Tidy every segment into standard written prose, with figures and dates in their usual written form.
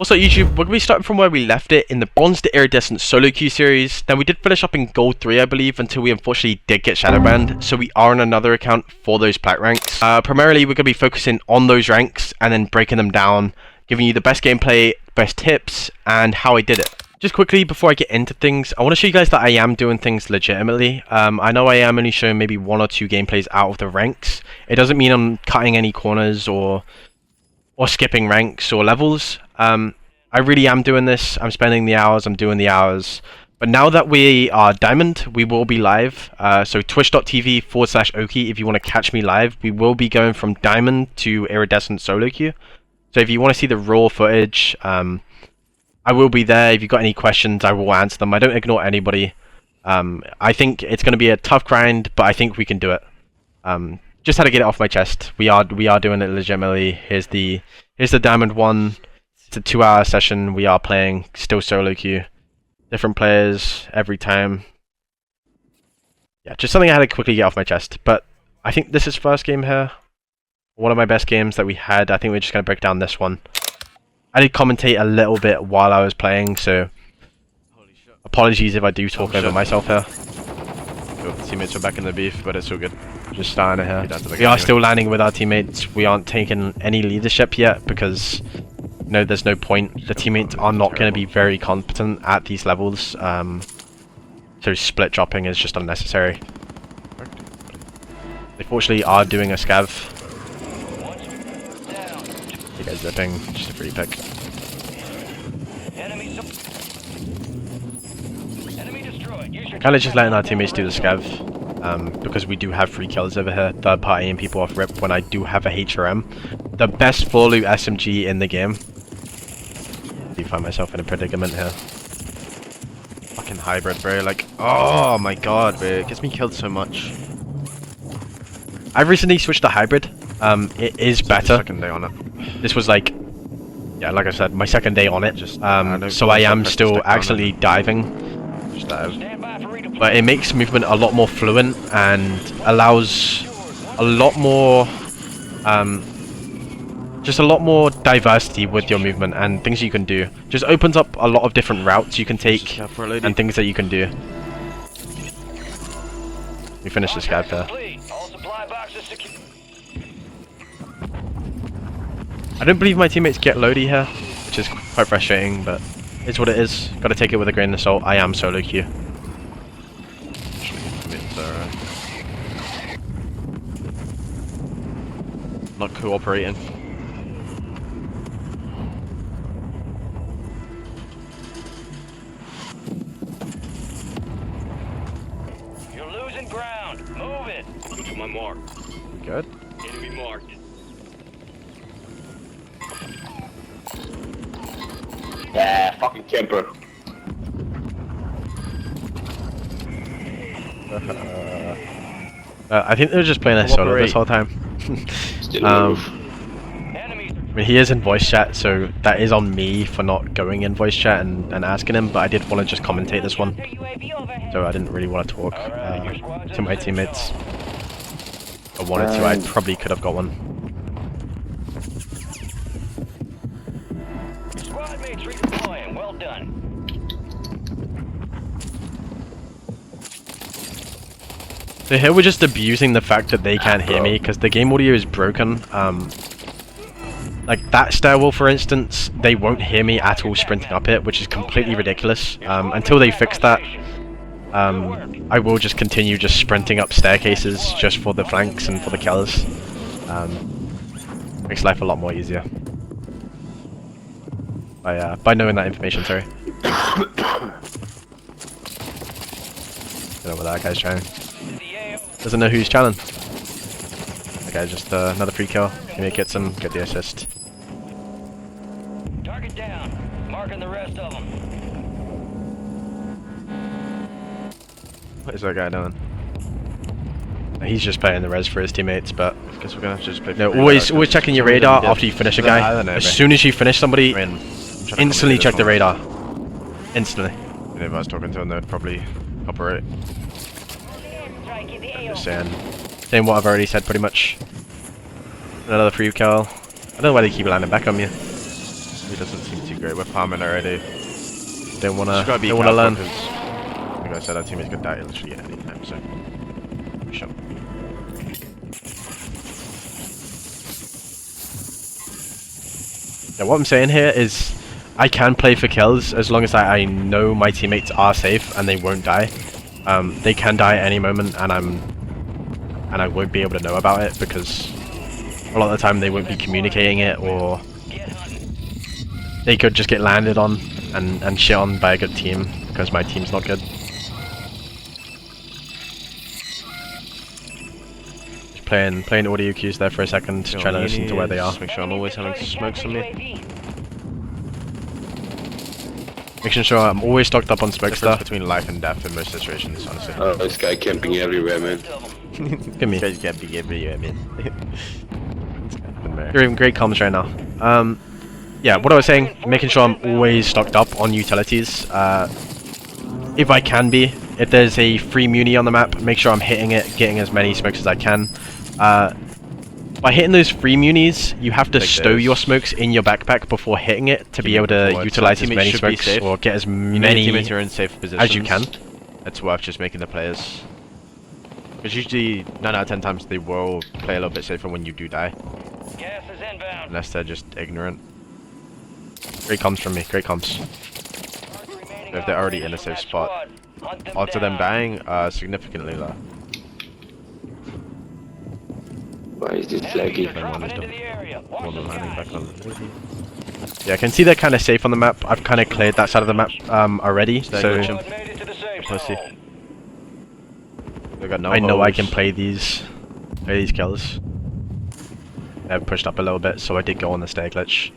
Also YouTube, we're going to be starting from where we left it in the Bronze to Iridescent solo queue series. Now we did finish up in Gold 3 I believe until we unfortunately did get shadow banned, so we are on another account for those plat ranks. Primarily we're going to be focusing on those ranks and then breaking them down, giving you the best gameplay, best tips, and how I did it. Just quickly before I get into things, I want to show you guys that I am doing things legitimately. I know I am only showing maybe 1 or 2 gameplays out of the ranks. It doesn't mean I'm cutting any corners or skipping ranks or levels. I really am doing this. I'm spending the hours, I'm doing the hours. But now that we are Diamond, we will be live. So twitch.tv/OEKIY if you want to catch me live. We will be going from Diamond to Iridescent solo queue. So if you want to see the raw footage, I will be there. If you've got any questions, I will answer them. I don't ignore anybody. I think it's going to be a tough grind, but I think we can do it. Just had to get it off my chest. We are doing it legitimately. Here's the Diamond one. It's a 2-hour session. We are playing still solo queue. Different players every time. Yeah, just something I had to quickly get off my chest. But I think this is first game here. One of my best games that we had. I think we're just going to break down this one. I did commentate a little bit while I was playing, so apologies if I do talk over myself here. Cool. Teammates are back in the beef, but it's all good. Just starting it here. We are still landing with our teammates. We aren't taking any leadership yet because there's no point. The teammates are not going to be very competent at these levels. So split dropping is just unnecessary. They fortunately are doing a scav. You guys zipping, just a free pick. Kind of just letting our teammates do the scav, because we do have free kills over here, third party and people off rip when I do have a HRM. The best 4 loot SMG in the game. I do find myself in a predicament here. Fucking hybrid, bro. Like, oh my god, bro. It gets me killed so much. I've recently switched to hybrid. It is better. Second day on it. This was like, yeah, like I said, my second day on it. So I am still actually diving. Just dive. But it makes movement a lot more fluent and allows a lot more, just a lot more diversity with your movement and things you can do. Just opens up a lot of different routes you can take and things that you can do. We finished the scav there. I don't believe my teammates get loady here, which is quite frustrating, but it's what it is. Gotta take it with a grain of salt. I am solo queue. Not cooperating. You're losing ground. Move it. To my mark. Good. Enemy marked. Yeah, fucking camper. I think they were just playing a solo this whole time. I mean, he is in voice chat, so that is on me for not going in voice chat and asking him, but I did want to just commentate this one. So I didn't really want to talk to my teammates. If I wanted to, I probably could have got one. Squad mates redeploying. Well done. So here we're just abusing the fact that they can't hear me because the game audio is broken. Like that stairwell, for instance, they won't hear me at all sprinting up it, which is completely ridiculous. Until they fix that, I will just continue just sprinting up staircases just for the flanks and for the kills. Makes life a lot more easier. By knowing that information, sorry. Don't know what that guy's trying. Doesn't know who's challenged. Okay, just another free kill. Maybe get the assist. Target down. Marking the rest of them. What is that guy doing? He's just playing the res for his teammates, but I guess we're gonna have to just play. no, always checking your radar after you finish a guy. As soon as you finish somebody, instantly check the radar. Instantly. If I was talking to him, they'd probably cooperate. Just saying what I've already said pretty much. Another free kill. I don't know why they keep landing back on me. He doesn't seem too Great, we're farming already. Don't wanna Just gotta be don't wanna careful learn. 'cause, like I said, our teammates could die literally at any time, so... Sure. Yeah, what I'm saying here is I can play for kills as long as I know my teammates are safe and they won't die. They can die at any moment, and I won't be able to know about it because a lot of the time they won't be communicating it, or they could just get landed on and shit on by a good team because my team's not good. Just playing audio cues there for a second, trying to listen to where they are. Just make sure I'm always having smokes on me. Making sure I'm always stocked up on smoke Difference stuff. between life and death in most situations, honestly. Oh, this guy camping everywhere, man. Give me. You guys can't be everywhere, man. You're in great comms right now. Yeah, what I was saying, making sure I'm always stocked up on utilities. If I can be, if there's a free muni on the map, make sure I'm hitting it, getting as many smokes as I can. By hitting those free munis, you have to stow your smokes in your backpack before hitting it to be able to utilize as many smokes or get as many teammates are in safe positions as you can. It's worth just making the players. Because usually 9 out of 10 times they will play a little bit safer when you do die. Gas is inbound. Unless they're just ignorant. Great comms from me, great comms. If they're already in a safe spot, odds of them dying are significantly low. Why is this laggy? Yeah, I can see they're kind of safe on the map. I've kind of cleared that side of the map already, so Pussy. They got no I know I holes. can play these kills. They've pushed up a little bit, so I did go on the stair glitch.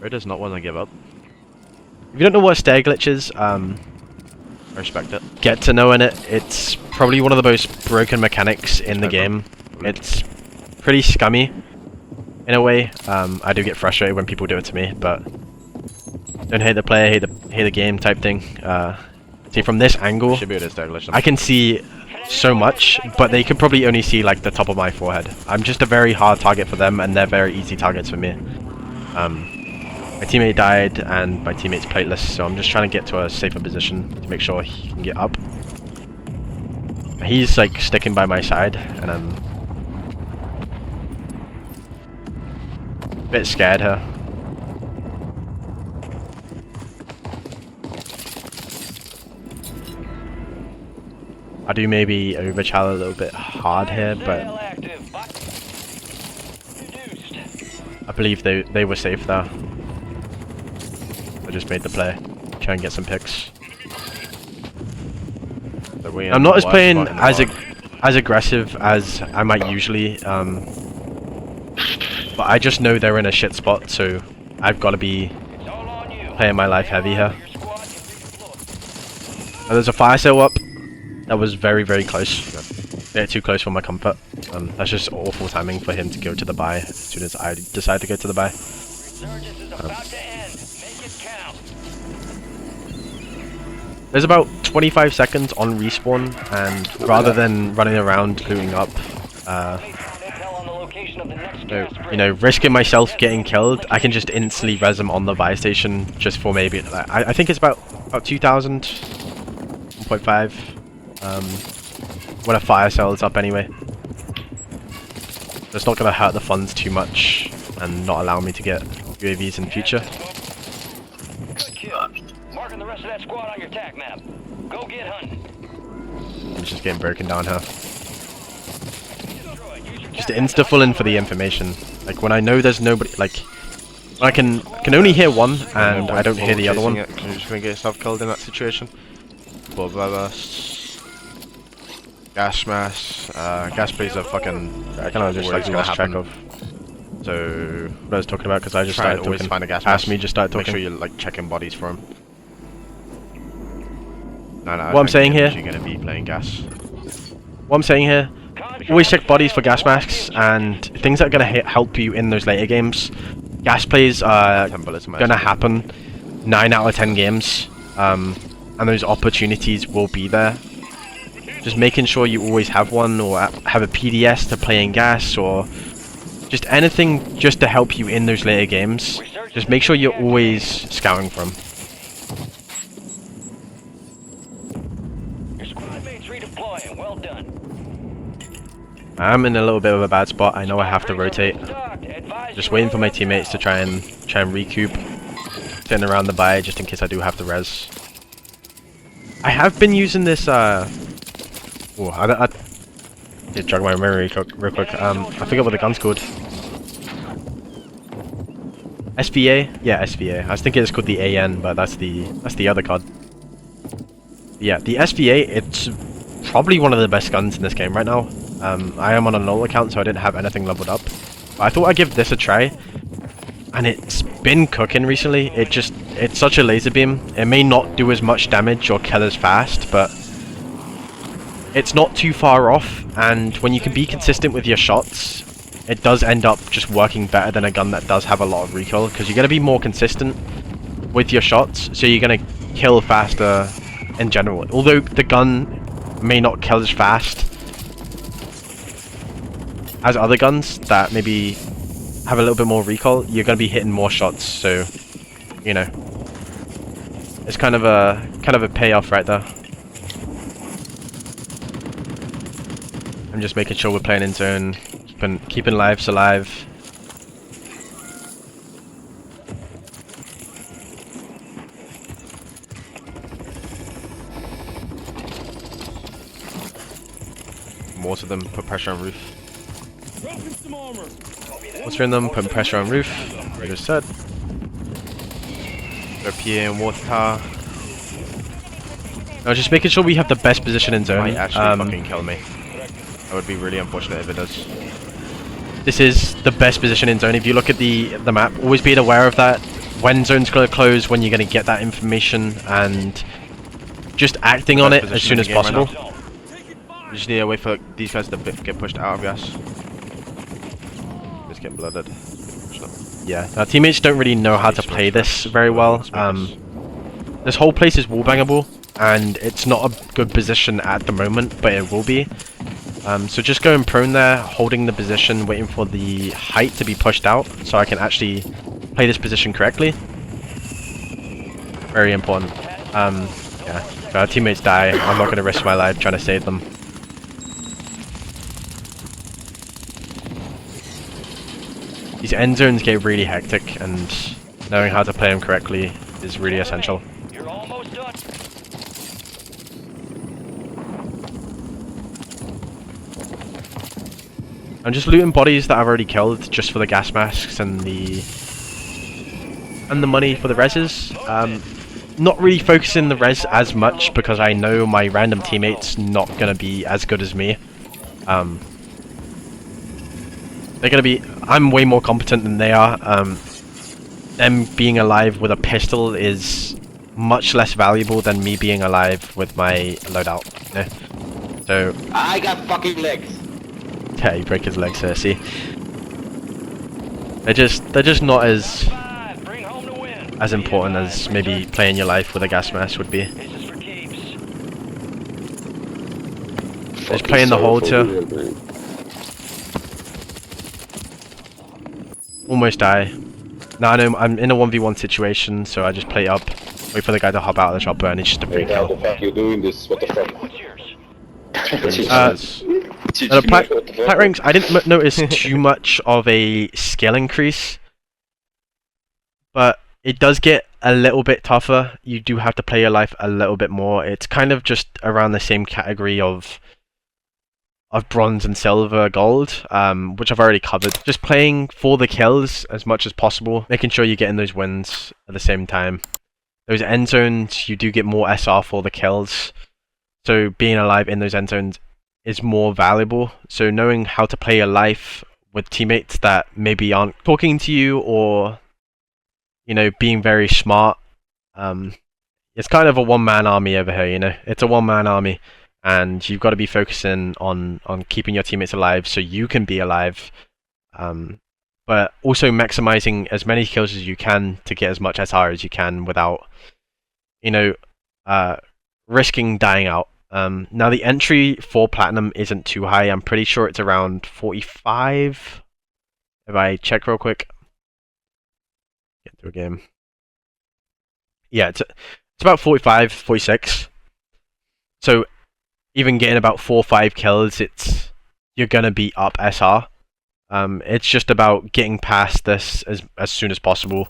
Ray does not want to give up. If you don't know what a stair glitch is, I respect it. get to knowing it. It's probably one of the most broken mechanics in the game. It's pretty scummy in a way. I do get frustrated when people do it to me, but don't hate the player, hate the game type thing. See, from this angle, Should be able to establish them. I can see so much, but they could probably only see like the top of my forehead. I'm just a very hard target for them, and they're very easy targets for me. My teammate died, and my teammate's plateless, so I'm just trying to get to a safer position to make sure he can get up. He's like sticking by my side, and I'm a bit scared here. I do maybe overchild a little bit hard here, but I believe they were safe there. I just made the play, try and get some picks. I'm not as playing as aggressive as I might usually, but I just know they're in a shit spot, so I've got to be playing my life heavy here. Oh, there's a fire sale up. That was very, very close. A bit too close for my comfort. That's just awful timing for him to go to the buy as soon as I decide to go to the buy. There's about 25 seconds on respawn, and rather than running around looting up, you know, risking myself getting killed, I can just instantly res them on the buy station just for maybe, I think it's about 2,000, 1.5, when a fire sale is up anyway. It's not going to hurt the funds too much and not allow me to get UAVs in the future. Marking the rest of that squad on your tac map. Go get hunting. I'm just getting broken down here. Just insta-full in for the information. Like when I know there's nobody, like when I can only hear one and I don't hear the other one. You're just gonna get yourself killed in that situation. Blood burst, gas mask, gas plays are fucking. I kind of just like lost track of. So what I was talking about, because I just started talking. Find a gas Asked mask. me, just started talking. Make sure you're like checking bodies for him. No, What I'm saying here. You're gonna be playing gas. What I'm saying here, always check bodies for gas masks and things that are going to help you in those later games. Gas plays are going to happen 9 out of 10 games, and those opportunities will be there. Just making sure you always have one, or have a PDS to play in gas, or just anything just to help you in those later games. Just make sure you're always scouting for them. Your squad mates redeploying. Well done. I'm in a little bit of a bad spot. I know I have to rotate. Just waiting for my teammates to try and recoup. Sitting around the buy just in case I do have to res. I have been using this I did jog my memory real quick. I forget what the gun's called. SVA? Yeah, SVA. I was thinking it's called the AN, but that's the other card. Yeah, the SVA, it's probably one of the best guns in this game right now. I am on a null account, so I didn't have anything leveled up. But I thought I'd give this a try. And it's been cooking recently. It's such a laser beam. It may not do as much damage or kill as fast, but it's not too far off. And when you can be consistent with your shots, it does end up just working better than a gun that does have a lot of recoil, because you're going to be more consistent with your shots, so you're going to kill faster in general. Although the gun may not kill as fast as other guns that maybe have a little bit more recoil, you're going to be hitting more shots, so you know, it's kind of a payoff right there. I'm just making sure we're playing in zone, keeping lives alive. Most of them put pressure on roof. What's in them? Putting pressure on roof. Like I just said. Go PA and water tower. Now just making sure we have the best position in zone. Might actually fucking kill me. That would be really unfortunate if it does. This is the best position in zone. If you look at the map, always be aware of that. When zone's going to close, when you're going to get that information, and just acting on it as soon as possible. We just need to wait for these guys to get pushed out of gas. Just get blooded. Yeah, our teammates don't really know how to play this very well. This whole place is wallbangable, and it's not a good position at the moment, but it will be. So just going prone there, holding the position, waiting for the height to be pushed out, so I can actually play this position correctly. Very important. Yeah, if our teammates die, I'm not going to risk my life trying to save them. These end zones get really hectic, and knowing how to play them correctly is really essential. You're almost done. I'm just looting bodies that I've already killed just for the gas masks and the money for the reses. Not really focusing the res as much because I know my random teammates not gonna be as good as me. They're gonna be. I'm way more competent than they are. Them being alive with a pistol is much less valuable than me being alive with my loadout. You know? So I got fucking legs. yeah, he broke his legs there. See, they're just not as Bring home the win. as important as maybe playing your life with a gas mask would be. This is for keeps. Just playing the hold too. Almost die. Now I know I'm in a 1v1 situation, so I just play up, wait for the guy to hop out of the chopper, and it's just a free How kill. the fuck you doing this? What the fuck? What's yours? The plat ranks, I didn't notice too much of a skill increase, but it does get a little bit tougher. You do have to play your life a little bit more. It's kind of just around the same category of bronze and silver, gold, which I've already covered. Just playing for the kills as much as possible, making sure you're getting those wins at the same time. Those end zones, you do get more SR for the kills, so being alive in those end zones is more valuable. So knowing how to play your life with teammates that maybe aren't talking to you, or you know, being very smart. It's kind of a one-man army over here, you know. It's a one-man army. And you've got to be focusing on keeping your teammates alive so you can be alive, but also maximizing as many kills as you can to get as much SR as you can without, you know, risking dying out. Now the entry for platinum isn't too high. I'm pretty sure it's around 45, If I check real quick, get into a game. Yeah, it's about 45, 46. So even getting about 4 or 5 kills, you're gonna be up SR. It's just about getting past this as soon as possible.